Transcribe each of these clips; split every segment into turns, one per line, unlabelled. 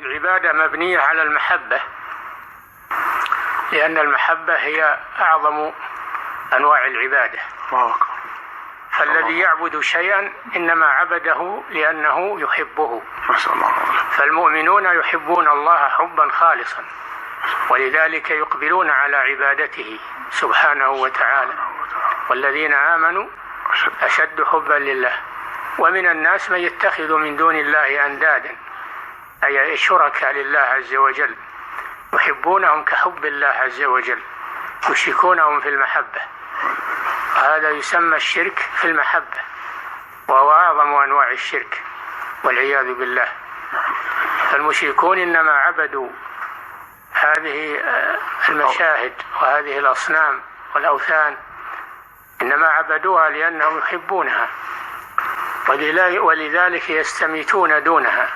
العبادة مبنية على المحبة، لأن المحبة هي أعظم أنواع العبادة. فالذي يعبد شيئا إنما عبده لأنه يحبه. فالمؤمنون يحبون الله حبا خالصا، ولذلك يقبلون على عبادته سبحانه وتعالى. والذين آمنوا أشد حبا لله. ومن الناس من يتخذ من دون الله أندادا، أي شركاء لله عز وجل، يحبونهم كحب الله عز وجل، يشركونهم في المحبة. هذا يسمى الشرك في المحبة، وهو أعظم أنواع الشرك والعياذ بالله. فالمشركون إنما عبدوا هذه المشاهد وهذه الأصنام والأوثان، إنما عبدوها لأنهم يحبونها، ولذلك يستميتون دونها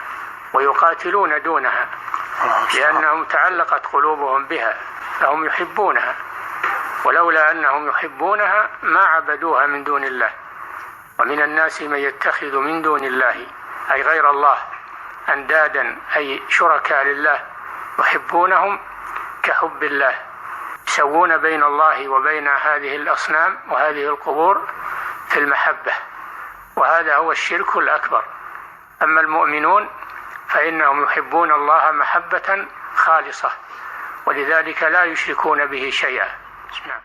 ويقاتلون دونها، لأنهم تعلقت قلوبهم بها فهم يحبونها. ولولا أنهم يحبونها ما عبدوها من دون الله. ومن الناس من يتخذ من دون الله أي غير الله أندادا، أي شركاء لله، يحبونهم كحب الله، يسوون بين الله وبين هذه الأصنام وهذه القبور في المحبة، وهذا هو الشرك الأكبر. أما المؤمنون فإنهم يحبون الله محبة خالصة، ولذلك لا يشركون به شيئا. نعم.